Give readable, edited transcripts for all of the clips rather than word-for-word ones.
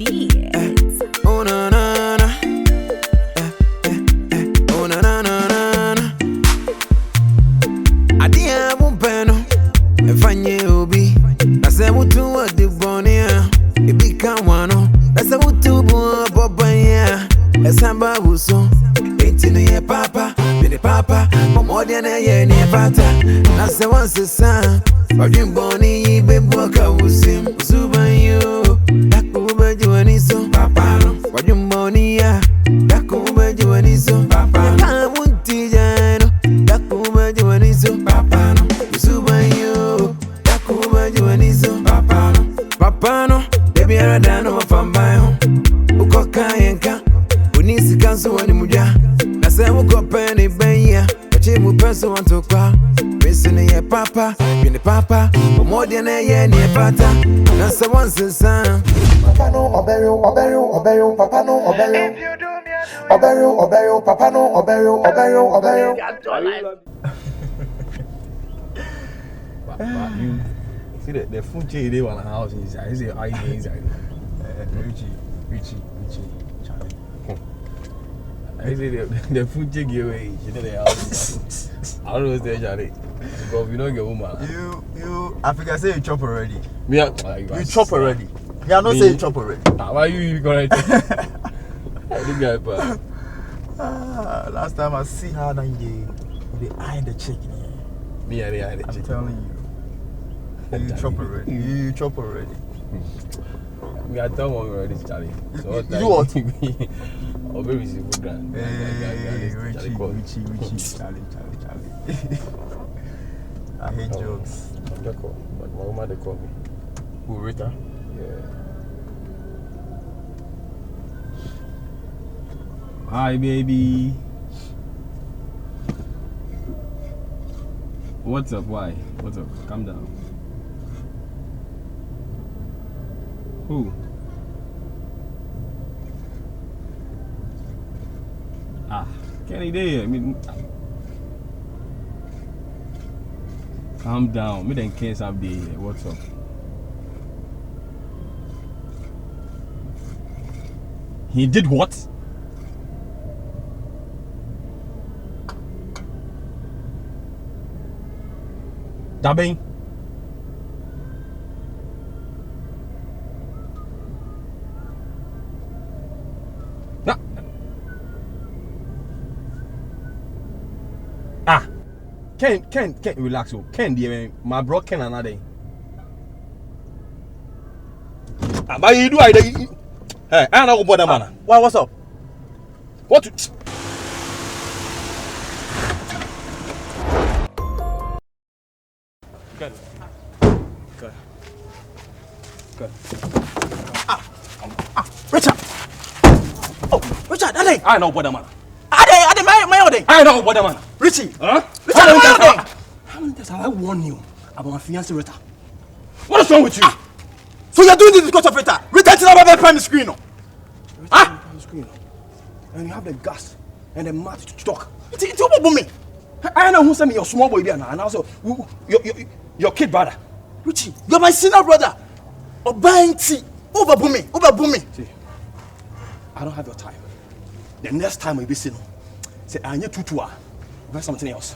Beats. Oh na na na. Oh na na na na. Adia bumpeno. Efanye obi. Nase mutu wa de bonia. Ebi kanwano. Nase mutu bu bobanya. Esamba buso. Etinu ye papa. Bini papa. Momodia na ye ni pata. Nase wanse sa. Odin boni bebu akawusim. Zubanyo. Dakuba juaniso. Papa no. Odin boni ya. Dakuba juaniso. Papa no. Kamunti jano. Dakuba juaniso. Papa no. Zubanyo. Dakuba juaniso. Papa no. Papa no. Baby aradano wafambayo. Ukoka yenka. Unisi kansu wani muja. Nase ukope ni benya. Wachimu peso wantokwa. Missing ye papa, been the papa, but more than a year near pata. That's the one son. Papa no obeyo, papa no obeyo. Obeyo, papa no obeyo. You see the food chain they want a house inside. Is it inside? Richie, Charlie. I say the food take you away. You know the house. I don't know what's Charlie. But you don't get woman. You, Africa say you chop already. Me, you chop already. Yeah, not say you chop already. Why you correct? The guy, but last time I see her, they eye the chicken. Me, I eye the chicken. I'm telling you, you chop already. You chop already. Me, I don't want already, Charlie. So you what? Oh, baby, it's a good grand. Hey, Richie, Charlie. I hate jokes. But my woman, they call me. Who, Rita? Yeah. Hi, baby. What's up? Why? What's up? Calm down. Who? Kenny there. I mean, calm down. Me then Nkansah up there. What's up? He did what? Dabbing? Nah. Ken, relax. Ken, my bro Ken another. But you do I? Hey, I don't know about that man. Why? What's up? What? Good. Richard. Oh, Richard, that I know about that man. I know about that man. Richie. Huh? Richard, how many times have I warned you about my fiancé Rita? What is wrong with you? So you're doing this because of Rita? Rita is not about prime screen, no? Ah? And you have the gas and the mouth to talk. It's over me. I know who sent me your small boy there now, and also your kid brother. Richie, you're my senior brother. Over me. See, I don't have your time. The next time we be seen, say I need tutua. Or something else.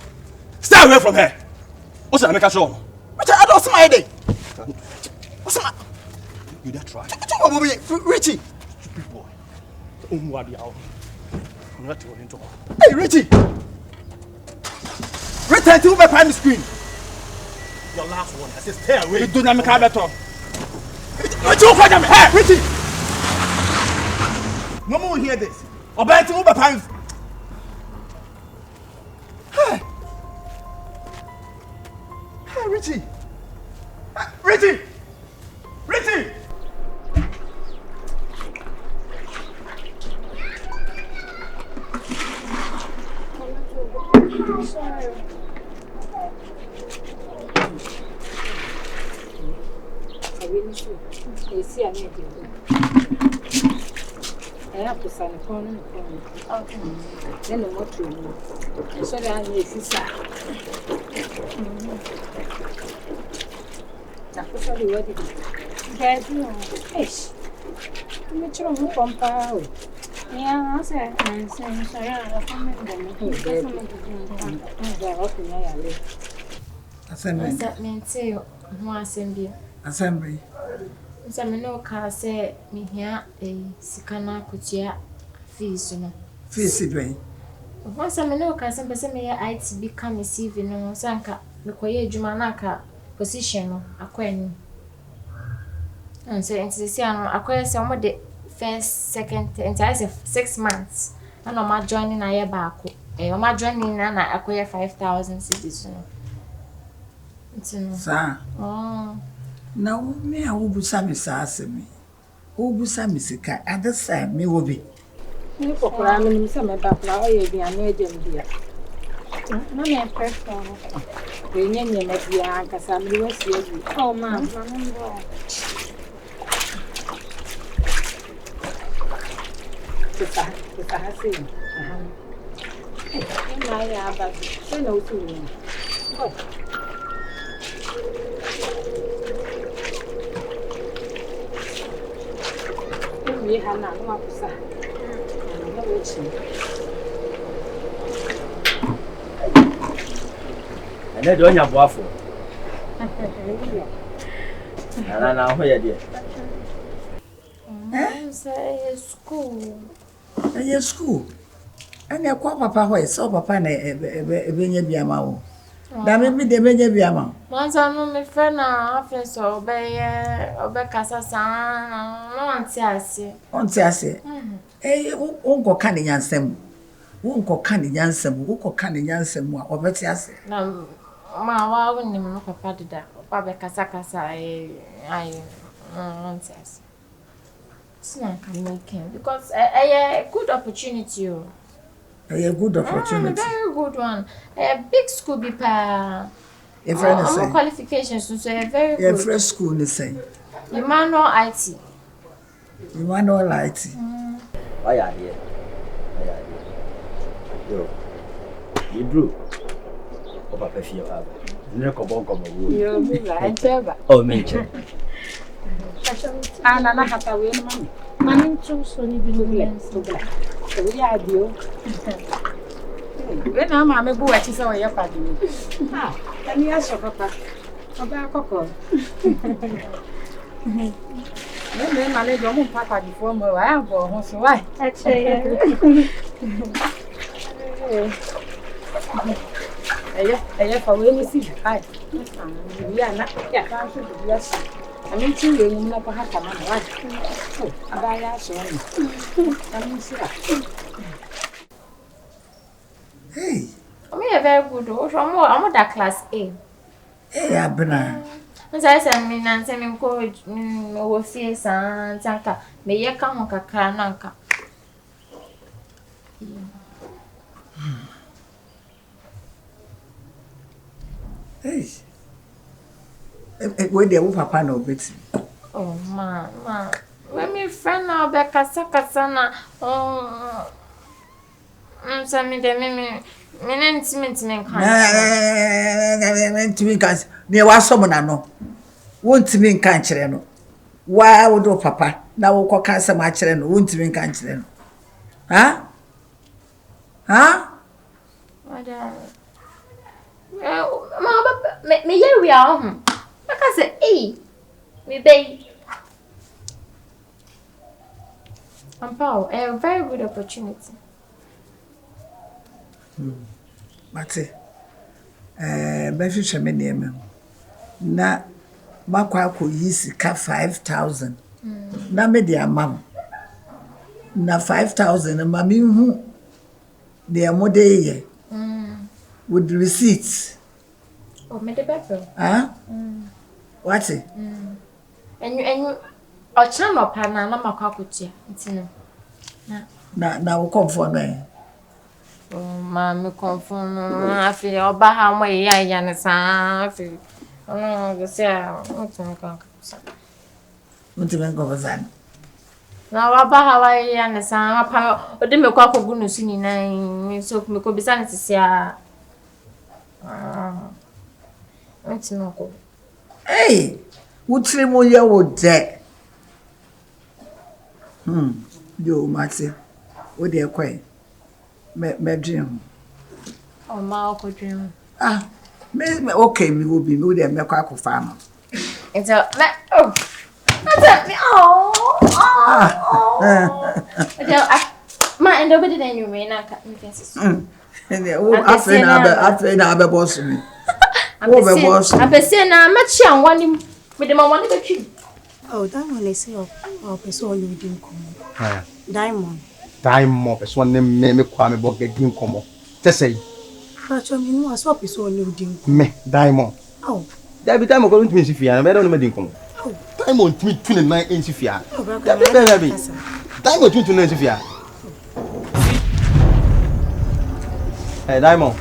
Stay away from her. What's that? Make a show. Richie, I don't see my day. What's my? You dare try? Richie. Stupid boy. Hey, Richie. Return to my prime screen. Your last one. I said stay away. You do not make a better. Hey, Richie. No more will hear this. Obey to my prime. Hey. Hey, Richie. Richie. I have to sign a corner. Okay. Then the motor. So I need to sign. That's what you want to do. Fish. me chiro mu kompa o. Yeah, I said, I'm sorry, I'm coming down. Assembly. More assembly. Assembly. Some no car say me here a Sikana Kutia fees, you know. Fees, Once I know car some person may I become receiving no sanka, the Koye Jumanaka position, a queen. And so into the acquire some of the first, second, and I say 6 months. And on my joining I back. On my joining and I acquire 5,000 cities. Sir. Oh. Now, me, I will be some sass me. Who be some sika at the same me will be. You for cramming some about now, you'll be an agent here. No, I'm perfect. We name you met the Nkansah, you will see you. Oh, ma'am. It's a scene. I but say no to me. Oh. We have not one of that. And then don't have waffle. And now, where you Say school. Yes, school. And your papa, where so papa and a Biama. That may be the Biama. Once I know my friend, office obey Cassa, no one says. Eh, Uncle Canning Yansem. Uncle Canning Yansem, Uncle Canning Yansem, or Betias. No, my wouldn't even look at that. Papa Cassa, I says. It's not making because a good opportunity. A good opportunity. Very good one. A big school be pa. If I qualifications, so a very good. Your first school, the same. Emmanuel IT. Emmanuel IT. Why are here? Yo, you brew. Oh, Papa, if you have. You come. You'll be right. Oh, mention. And I have to win money. Money too, so you be looking. So we are you. When I'm a boy, she's all your party. Ah, and yes, your papa. About cocoa. Then I let your papa before my wife or so why? Actually, I for when you see. Hi. We are not. Yes. I mean, you will not have a man. Oh, about that, so Hey. I'm very good. I'm that class A. Hey, Abena. As I said, me and some encourage me face and tanka. May you come on Kakrananka. Hey. Where the papa no bit. Oh, ma. When me friend now be Kasa. Oh. Some me intimate me Intimate near was someone no. Won't mean cancer no. Why would do papa? Now we call some match and won't mean cancer. Huh? Me here we are home. Like I said, hey, me babe. Paul, a very good opportunity. Mate. Befi me name. Na makwa ko yisika 5,000. Na me dia mam. Na 5,000 ma me hu de amode ye. With receipts. Oh, me the better. Huh? What? And you channel pana na makwa kutia. Ntino. Na wo come for me. Oh, ma me confirm. Afi oba ha mo ya ne sa afi. Oh, go say ntino kan ka. Ntimo ko bazan. Na oba ha wa ya ne sa pa odi me kwa kogu no su ni nan so me ko bisa ne tisia. Ntino ko. Hey, utri mo ye wo de. Yo, Maxi. What dear quay? Me dream. Oh, my uncle dream. Ah, me okay, me will be moved and make a farmer. It's a oh, that's me. Oh, my and over the name you may not cut me. After another boss me. I'm saying I'm much young one with the one to keep. Oh, that one they say of person you didn't come. Diamond. Diamond, it's one name me kwame bo get din komo. Just say. But you know as what person you didn't. Me, Diamond. Oh. That be Diamond going to me sifia, na be don't me din komo. Oh. Diamond 29 in sifia. Oh, that be Diamond 29 sifia. Hey, Diamond.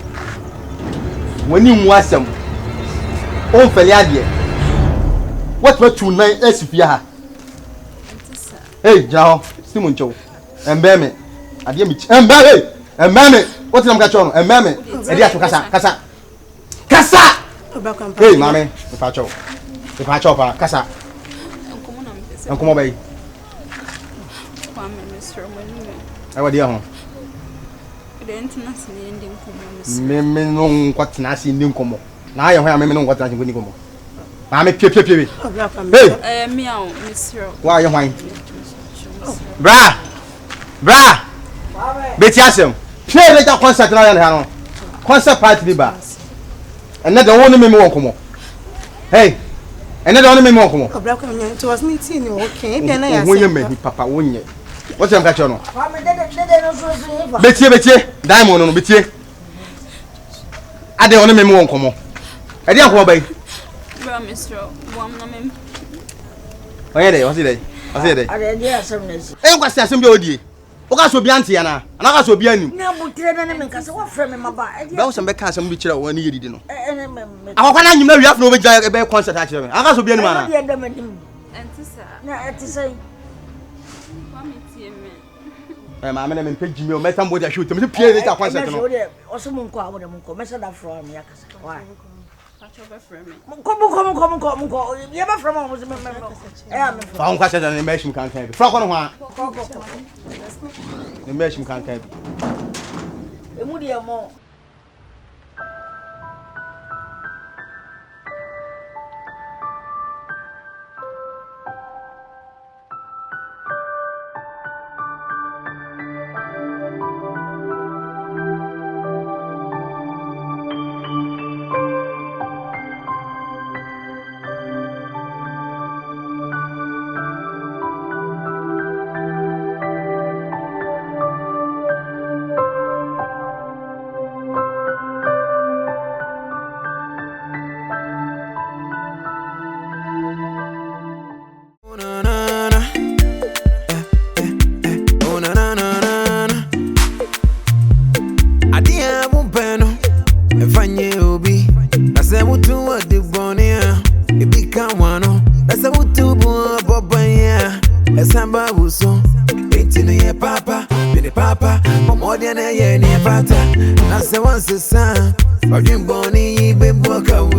When you wasam. On feliadie. What 29 sifia? Hey, Jao, Simon Joe. Mbeme. Adie mi. Mbeme. Mbeme. What is am catch on? Mbeme. E dia to kasa. Kasa. Hey, mame. Me pa cho. Me pa cho pa kasa. Nkomo na mpese. Nkomo bai. Kwa me Mr. Manu. Ai wa dia ho. De ntinasi ni ndi nkomo me no nkwatena si ndi nkomo. Na aye ho ya me no nkwatena si ndi nkomo. Mame pie. Hey. Me a Mr. Wa aye hwan. Bra. Beti asem. Play later concert na yan no. Concert party bi ba. Enne de woni me won komo. Hey. Enne de woni me won komo. Obra ko nyan to was meeting okay. Bi na ya se. Wonye me papa wonye. What am catch no? Betie. Diamond no betie. Ade woni me won komo. E de akomo bai. Bra Mr. Wam na me. Oye de, what's it? Ade dia assemness. E kwasi asem bi odie. O ka so bi ante ya na. Ana ka so bi anim. Na butre na me nkase wo frɛ me maba. Ba wo sem be ka asem bi kire wo ani yedi no. Akokwa na nyim na wiaf na obegya be concert a kire me. Aka so bi anim ana. Antisa. Na etisai. Kwa me tie me. Ma me na me pagi me o metam body shoot. Me pie later concert no. Oso mun ko awode mun ko. Me say that from me akasa. Why? Pacho be frame me. Come. You ever from almost me. Fa on kwase na me him kan kan bi. Fra ko no ho a. Ne me him kan kan bi. Emu dia mo. Once the sun, or dream bonnie, baby, walk out.